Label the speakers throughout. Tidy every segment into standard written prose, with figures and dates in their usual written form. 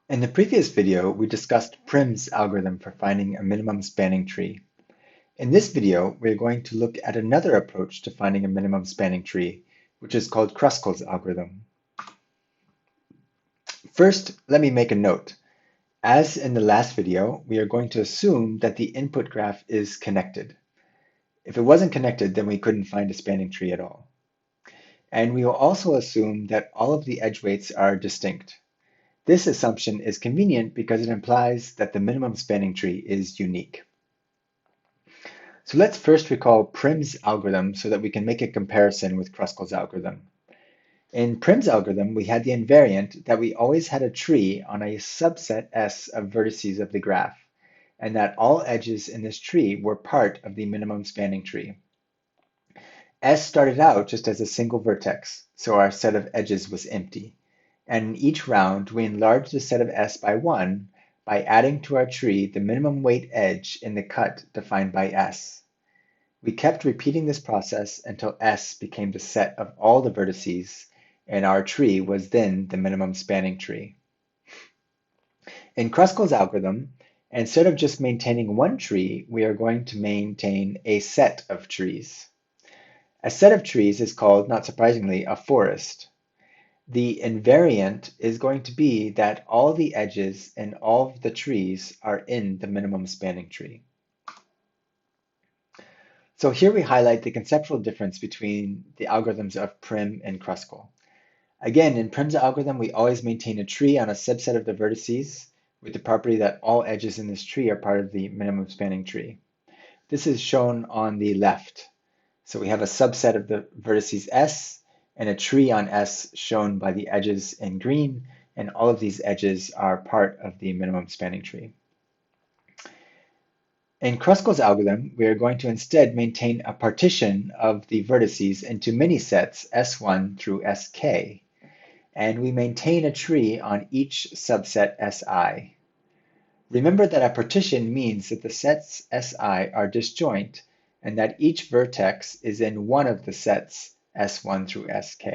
Speaker 1: In the previous video, we discussed Prim's algorithm for finding a minimum spanning tree. In this video, we're going to look at another approach to finding a minimum spanning tree, which is called Kruskal's algorithm. First, let me make a note. As in the last video, we are going to assume that the input graph is connected. If it wasn't connected, then we couldn't find a spanning tree at all. And we will also assume that all of the edge weights are distinct. This assumption is convenient because it implies that the minimum spanning tree is unique. So let's first recall Prim's algorithm so that we can make a comparison with Kruskal's algorithm. In Prim's algorithm, we had the invariant that we always had a tree on a subset S of vertices of the graph, and that all edges in this tree were part of the minimum spanning tree. S started out just as a single vertex, so our set of edges was empty. And in each round, we enlarged the set of S by 1 by adding to our tree the minimum weight edge in the cut defined by S. We kept repeating this process until S became the set of all the vertices, and our tree was then the minimum spanning tree. In Kruskal's algorithm, instead of just maintaining one tree, we are going to maintain a set of trees. A set of trees is called, not surprisingly, a forest. The invariant is going to be that all the edges in all of the trees are in the minimum spanning tree. So here we highlight the conceptual difference between the algorithms of Prim and Kruskal. Again, in Prim's algorithm, we always maintain a tree on a subset of the vertices with the property that all edges in this tree are part of the minimum spanning tree. This is shown on the left. So we have a subset of the vertices S and a tree on S shown by the edges in green, and all of these edges are part of the minimum spanning tree. In Kruskal's algorithm, we are going to instead maintain a partition of the vertices into many sets S1 through Sk, and we maintain a tree on each subset Si. Remember that a partition means that the sets Si are disjoint and that each vertex is in one of the sets S1 through Sk.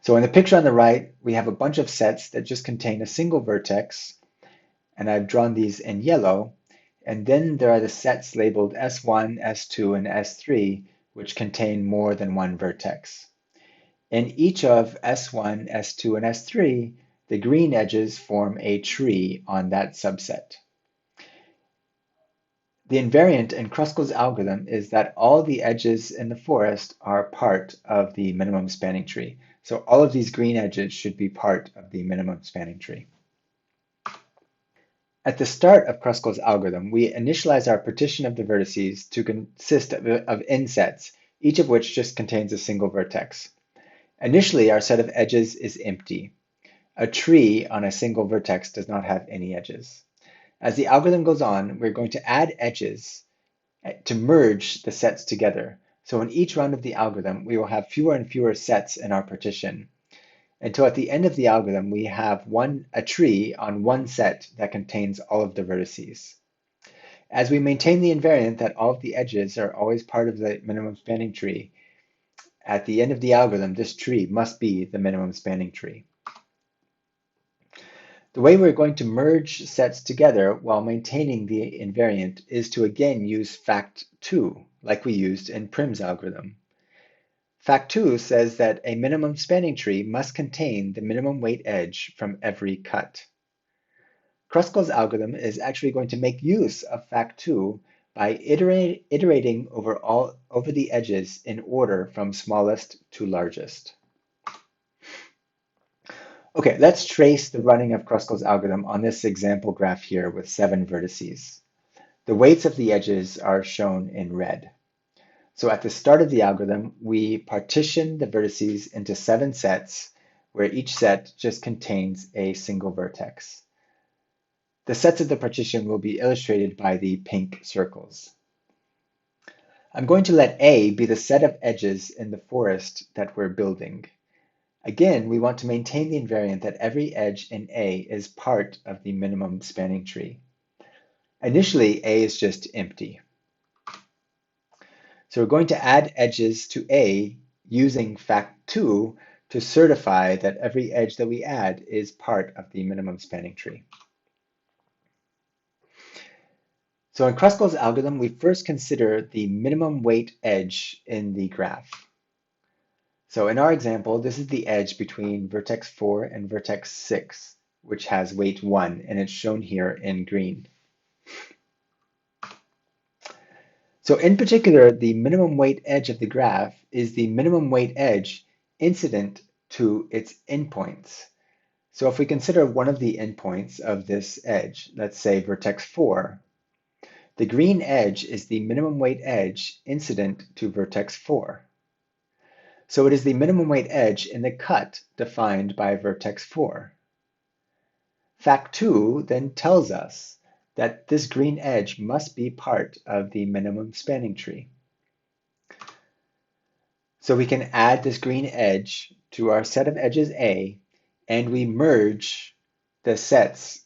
Speaker 1: So in the picture on the right, we have a bunch of sets that just contain a single vertex, and I've drawn these in yellow, and then there are the sets labeled S1, S2, and S3, which contain more than one vertex. In each of S1, S2, and S3, the green edges form a tree on that subset. The invariant in Kruskal's algorithm is that all the edges in the forest are part of the minimum spanning tree. So all of these green edges should be part of the minimum spanning tree. At the start of Kruskal's algorithm, we initialize our partition of the vertices to consist of n sets, each of which just contains a single vertex. Initially, our set of edges is empty. A tree on a single vertex does not have any edges. As the algorithm goes on, we're going to add edges to merge the sets together. So in each round of the algorithm, we will have fewer and fewer sets in our partition, until at the end of the algorithm, we have a tree on one set that contains all of the vertices. As we maintain the invariant that all of the edges are always part of the minimum spanning tree, at the end of the algorithm, this tree must be the minimum spanning tree. The way we're going to merge sets together while maintaining the invariant is to again use fact2, like we used in Prim's algorithm. Fact2 says that a minimum spanning tree must contain the minimum weight edge from every cut. Kruskal's algorithm is actually going to make use of fact2 by iterating over the edges in order from smallest to largest. Okay, let's trace the running of Kruskal's algorithm on this example graph here with 7 vertices. The weights of the edges are shown in red. So at the start of the algorithm, we partition the vertices into 7 sets, where each set just contains a single vertex. The sets of the partition will be illustrated by the pink circles. I'm going to let A be the set of edges in the forest that we're building. Again, we want to maintain the invariant that every edge in A is part of the minimum spanning tree. Initially, A is just empty. So we're going to add edges to A using fact2 to certify that every edge that we add is part of the minimum spanning tree. So in Kruskal's algorithm, we first consider the minimum weight edge in the graph. So in our example, this is the edge between vertex 4 and vertex 6, which has weight 1, and it's shown here in green. So in particular, the minimum weight edge of the graph is the minimum weight edge incident to its endpoints. So if we consider one of the endpoints of this edge, let's say vertex 4, the green edge is the minimum weight edge incident to vertex 4. So it is the minimum weight edge in the cut defined by vertex 4. Fact 2 then tells us that this green edge must be part of the minimum spanning tree. So we can add this green edge to our set of edges A, and we merge the sets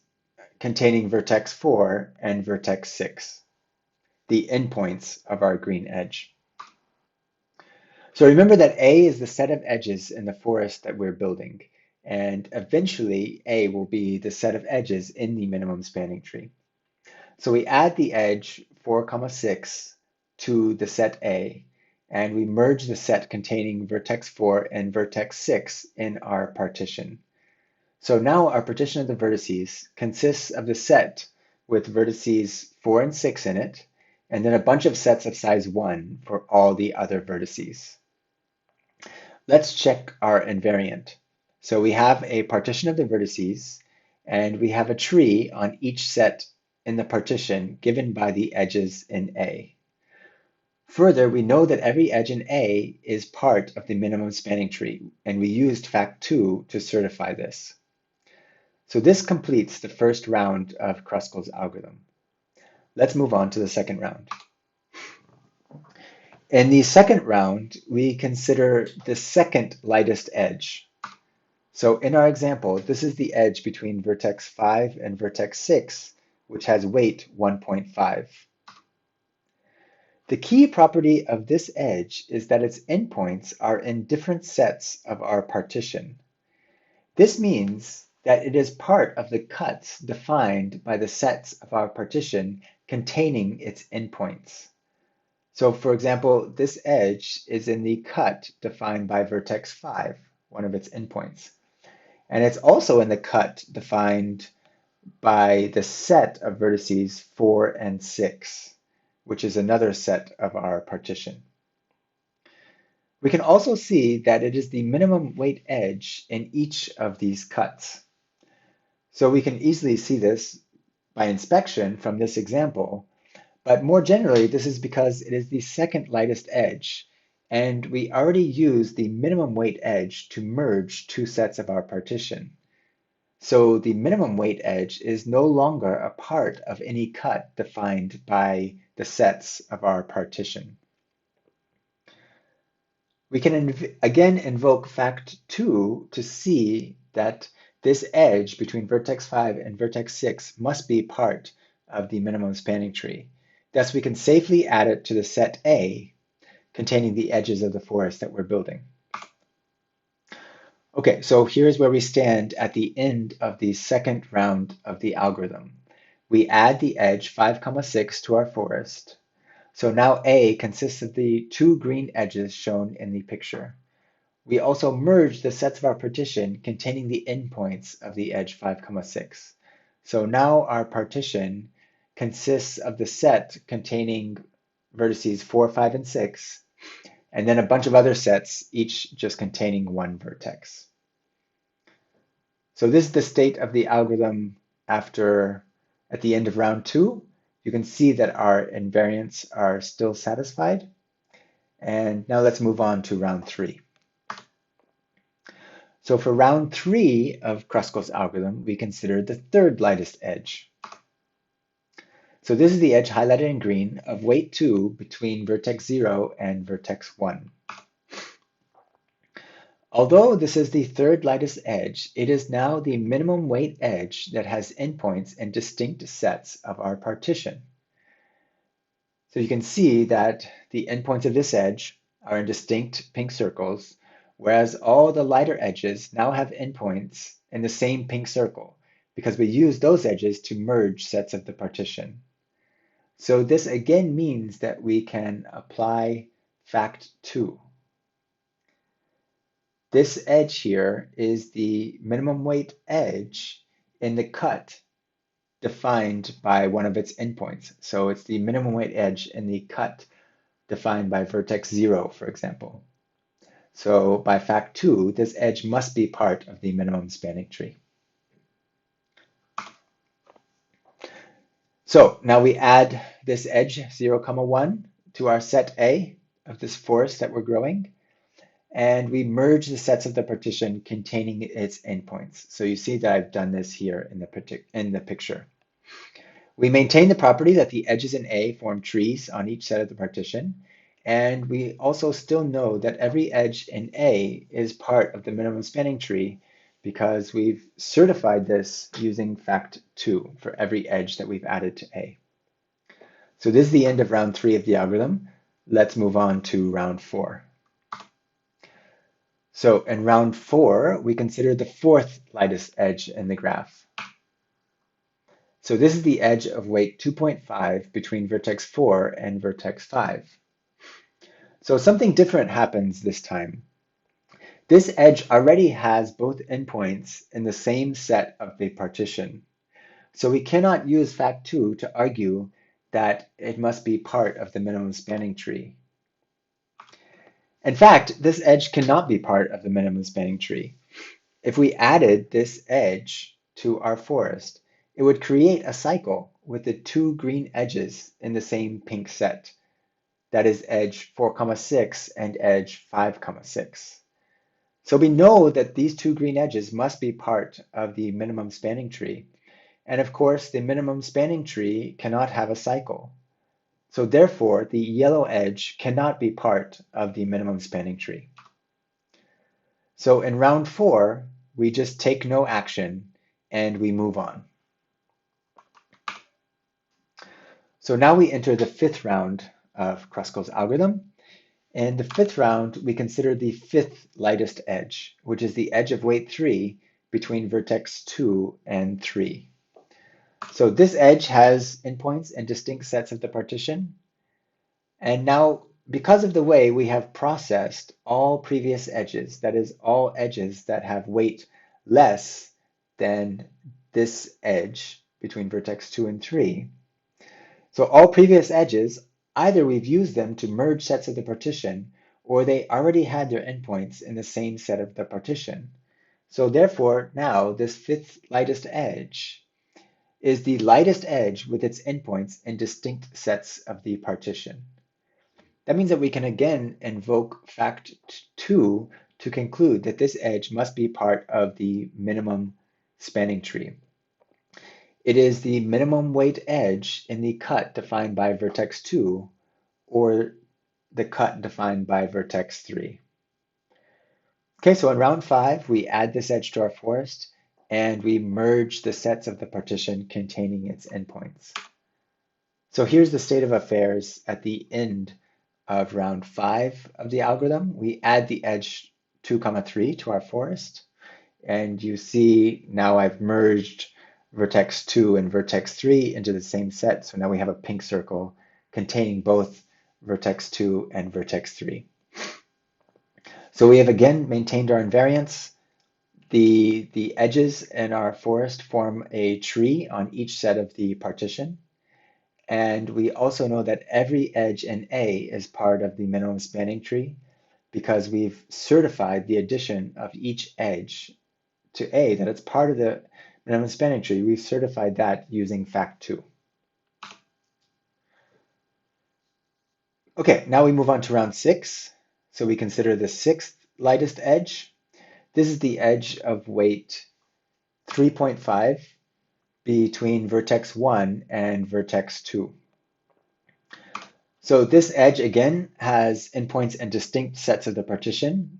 Speaker 1: containing vertex 4 and vertex 6, the endpoints of our green edge. So remember that A is the set of edges in the forest that we're building, and eventually A will be the set of edges in the minimum spanning tree. So we add the edge 4, 6 to the set A, and we merge the set containing vertex 4 and vertex 6 in our partition. So now our partition of the vertices consists of the set with vertices 4 and 6 in it, and then a bunch of sets of size 1 for all the other vertices. Let's check our invariant. So we have a partition of the vertices, and we have a tree on each set in the partition given by the edges in A. Further, we know that every edge in A is part of the minimum spanning tree, and we used fact 2 to certify this. So this completes the first round of Kruskal's algorithm. Let's move on to the second round. In the second round, we consider the second lightest edge. So in our example, this is the edge between vertex 5 and vertex 6, which has weight 1.5. The key property of this edge is that its endpoints are in different sets of our partition. This means that it is part of the cuts defined by the sets of our partition containing its endpoints. So for example, this edge is in the cut defined by vertex 5, one of its endpoints. And it's also in the cut defined by the set of vertices 4 and 6, which is another set of our partition. We can also see that it is the minimum weight edge in each of these cuts. So we can easily see this by inspection from this example, but more generally, this is because it is the second lightest edge, and we already used the minimum weight edge to merge two sets of our partition. So the minimum weight edge is no longer a part of any cut defined by the sets of our partition. We can again invoke fact 2 to see that this edge between vertex 5 and vertex 6 must be part of the minimum spanning tree. Thus, we can safely add it to the set A containing the edges of the forest that we're building. Okay, so here's where we stand at the end of the second round of the algorithm. We add the edge 5, 6 to our forest. So now A consists of the two green edges shown in the picture. We also merge the sets of our partition containing the endpoints of the edge 5, 6. So now our partition consists of the set containing vertices 4, 5, and 6, and then a bunch of other sets, each just containing one vertex. So this is the state of the algorithm at the end of round 2. You can see that our invariants are still satisfied. And now let's move on to round 3. So for round 3 of Kruskal's algorithm, we consider the third lightest edge. So this is the edge highlighted in green of weight 2 between vertex 0 and vertex 1. Although this is the third lightest edge, it is now the minimum weight edge that has endpoints in distinct sets of our partition. So you can see that the endpoints of this edge are in distinct pink circles, whereas all the lighter edges now have endpoints in the same pink circle because we use those edges to merge sets of the partition. So this again means that we can apply fact 2. This edge here is the minimum weight edge in the cut defined by one of its endpoints. So it's the minimum weight edge in the cut defined by vertex 0, for example. So by fact 2, this edge must be part of the minimum spanning tree. So now we add this edge 0, 1 to our set A of this forest that we're growing, and we merge the sets of the partition containing its endpoints. So you see that I've done this here in the picture. We maintain the property that the edges in A form trees on each set of the partition, and we also still know that every edge in A is part of the minimum spanning tree because we've certified this using fact 2 for every edge that we've added to A. So this is the end of round 3 of the algorithm. Let's move on to round 4. So in round 4, we consider the fourth lightest edge in the graph. So this is the edge of weight 2.5 between vertex 4 and vertex 5. So something different happens this time. This edge already has both endpoints in the same set of the partition. So we cannot use fact 2 to argue that it must be part of the minimum spanning tree. In fact, this edge cannot be part of the minimum spanning tree. If we added this edge to our forest, it would create a cycle with the two green edges in the same pink set. That is edge 4,6 and edge 5,6. So we know that these two green edges must be part of the minimum spanning tree. And of course, the minimum spanning tree cannot have a cycle. So therefore, the yellow edge cannot be part of the minimum spanning tree. So in round 4, we just take no action and we move on. So now we enter the 5th round of Kruskal's algorithm. In the 5th round, we consider the 5th lightest edge, which is the edge of weight 3 between vertex 2 and 3. So this edge has endpoints and distinct sets of the partition. And now, because of the way we have processed all previous edges, that is, all edges that have weight less than this edge between vertex 2 and 3, so all previous edges, either we've used them to merge sets of the partition, or they already had their endpoints in the same set of the partition. So therefore, now this 5th lightest edge is the lightest edge with its endpoints in distinct sets of the partition. That means that we can again invoke fact 2 to conclude that this edge must be part of the minimum spanning tree. It is the minimum weight edge in the cut defined by vertex 2 or the cut defined by vertex 3. Okay, so in round 5, we add this edge to our forest and we merge the sets of the partition containing its endpoints. So here's the state of affairs at the end of round 5 of the algorithm. We add the edge 2, 3 to our forest, and you see now I've merged vertex 2 and vertex 3 into the same set. So now we have a pink circle containing both vertex 2 and vertex 3. So we have again maintained our invariants. The edges in our forest form a tree on each set of the partition. And we also know that every edge in A is part of the minimum spanning tree because we've certified the addition of each edge to A, that it's part of the minimum spanning tree. We've certified that using fact 2. Okay, now we move on to round 6. So we consider the 6th lightest edge. This is the edge of weight 3.5 between vertex 1 and vertex 2. So this edge again has endpoints and distinct sets of the partition.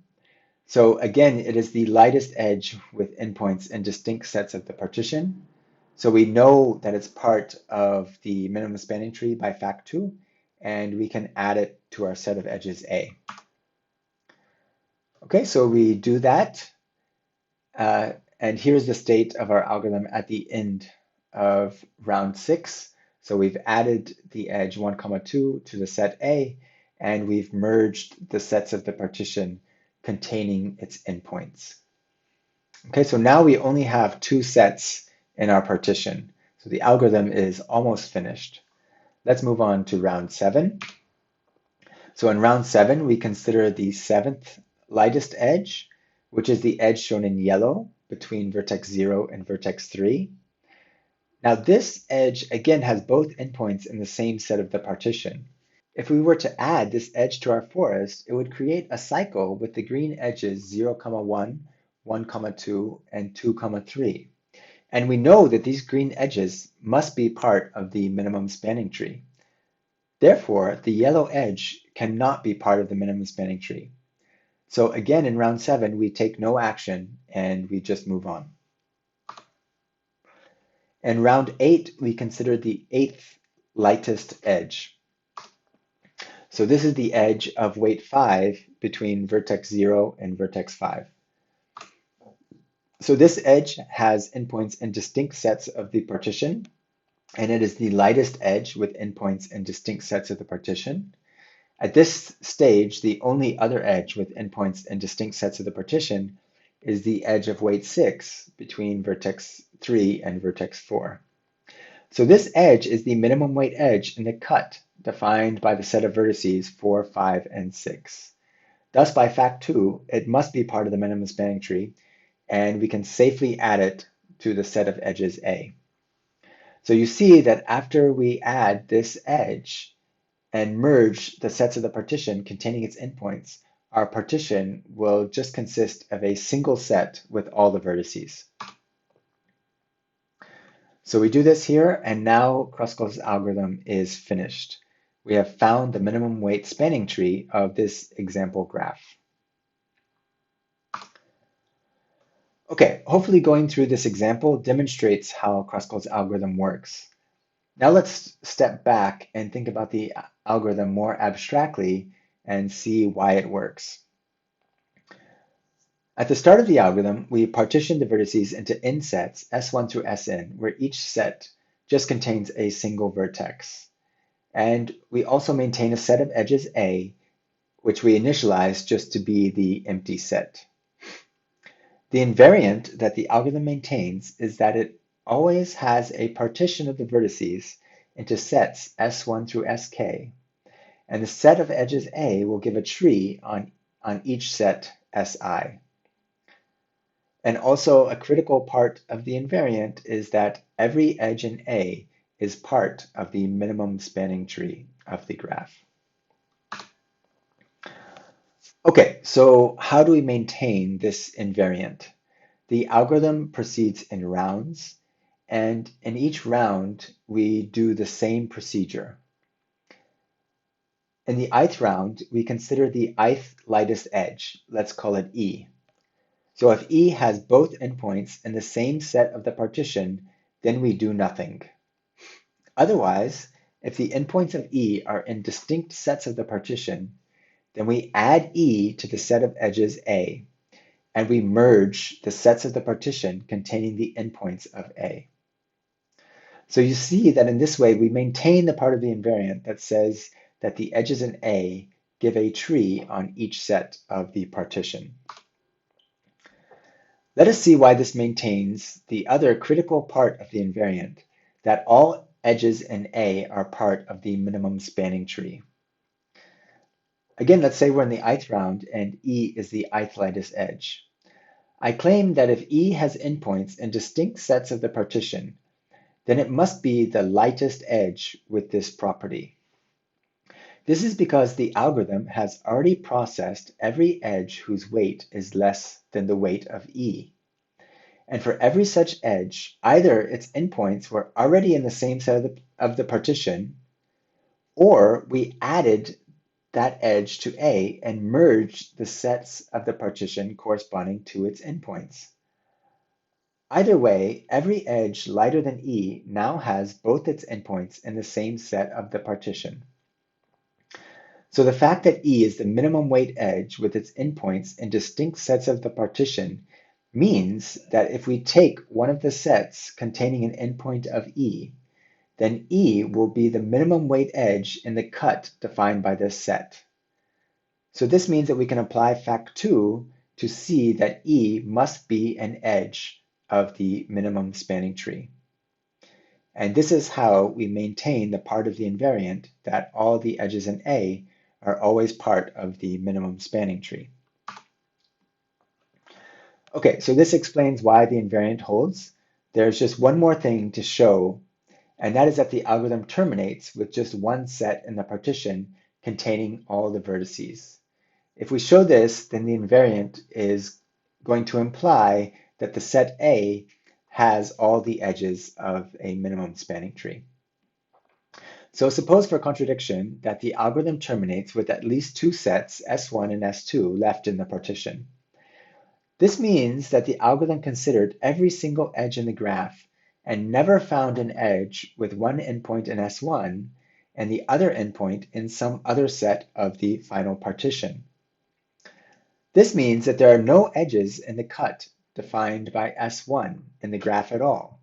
Speaker 1: So again, it is the lightest edge with endpoints and distinct sets of the partition. So we know that it's part of the minimum spanning tree by fact 2, and we can add it to our set of edges A. Okay, so we do that, and here's the state of our algorithm at the end of round 6. So we've added the edge 1, 2 to the set A, and we've merged the sets of the partition containing its endpoints. Okay, so now we only have 2 sets in our partition. So the algorithm is almost finished. Let's move on to round 7. So in round 7, we consider the 7th lightest edge, which is the edge shown in yellow between vertex 0 and vertex 3. Now this edge again has both endpoints in the same set of the partition. If we were to add this edge to our forest, it would create a cycle with the green edges 0, 1, 1, 2, and 2, 3. And we know that these green edges must be part of the minimum spanning tree. Therefore, the yellow edge cannot be part of the minimum spanning tree. So again, in round 7, we take no action and we just move on. In round 8, we consider the 8th lightest edge. So this is the edge of weight 5 between vertex 0 and vertex 5. So this edge has endpoints in distinct sets of the partition, and it is the lightest edge with endpoints in distinct sets of the partition. At this stage, the only other edge with endpoints in distinct sets of the partition is the edge of weight 6 between vertex 3 and vertex 4. So this edge is the minimum weight edge in the cut defined by the set of vertices 4, 5, and 6. Thus, by fact 2, it must be part of the minimum spanning tree, and we can safely add it to the set of edges A. So you see that after we add this edge and merge the sets of the partition containing its endpoints, our partition will just consist of a single set with all the vertices. So we do this here, and now Kruskal's algorithm is finished. We have found the minimum weight spanning tree of this example graph. Okay, hopefully going through this example demonstrates how Kruskal's algorithm works. Now let's step back and think about the algorithm more abstractly and see why it works. At the start of the algorithm, we partition the vertices into n sets, S1 through Sn, where each set just contains a single vertex. And we also maintain a set of edges A, which we initialize just to be the empty set. The invariant that the algorithm maintains is that it always has a partition of the vertices into sets S1 through Sk, and the set of edges A will give a tree on each set Si. And also a critical part of the invariant is that every edge in A is part of the minimum spanning tree of the graph. Okay, so how do we maintain this invariant? The algorithm proceeds in rounds, and in each round, we do the same procedure. In the ith round, we consider the ith lightest edge. Let's call it E. So if E has both endpoints in the same set of the partition, then we do nothing. Otherwise, if the endpoints of E are in distinct sets of the partition, then we add E to the set of edges A, and we merge the sets of the partition containing the endpoints of A. So you see that in this way, we maintain the part of the invariant that says that the edges in A give a tree on each set of the partition. Let us see why this maintains the other critical part of the invariant, that all edges in A are part of the minimum spanning tree. Again, let's say we're in the ith round and E is the ith lightest edge. I claim that if E has endpoints in distinct sets of the partition, then it must be the lightest edge with this property. This is because the algorithm has already processed every edge whose weight is less than the weight of E. And for every such edge, either its endpoints were already in the same set of the partition, or we added that edge to A and merged the sets of the partition corresponding to its endpoints. Either way, every edge lighter than E now has both its endpoints in the same set of the partition. So the fact that E is the minimum weight edge with its endpoints in distinct sets of the partition means that if we take one of the sets containing an endpoint of E, then E will be the minimum weight edge in the cut defined by this set. So this means that we can apply fact 2 to see that E must be an edge of the minimum spanning tree. And this is how we maintain the part of the invariant that all the edges in A are always part of the minimum spanning tree. Okay, so this explains why the invariant holds. There's just one more thing to show, and that is that the algorithm terminates with just one set in the partition containing all the vertices. If we show this, then the invariant is going to imply that the set A has all the edges of a minimum spanning tree. So suppose for contradiction that the algorithm terminates with at least two sets, S1 and S2, left in the partition. This means that the algorithm considered every single edge in the graph and never found an edge with one endpoint in S1 and the other endpoint in some other set of the final partition. This means that there are no edges in the cut defined by S1 in the graph at all,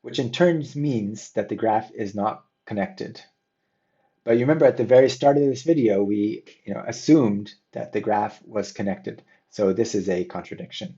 Speaker 1: which in turn means that the graph is not connected. But you remember at the very start of this video, we assumed that the graph was connected. So this is a contradiction.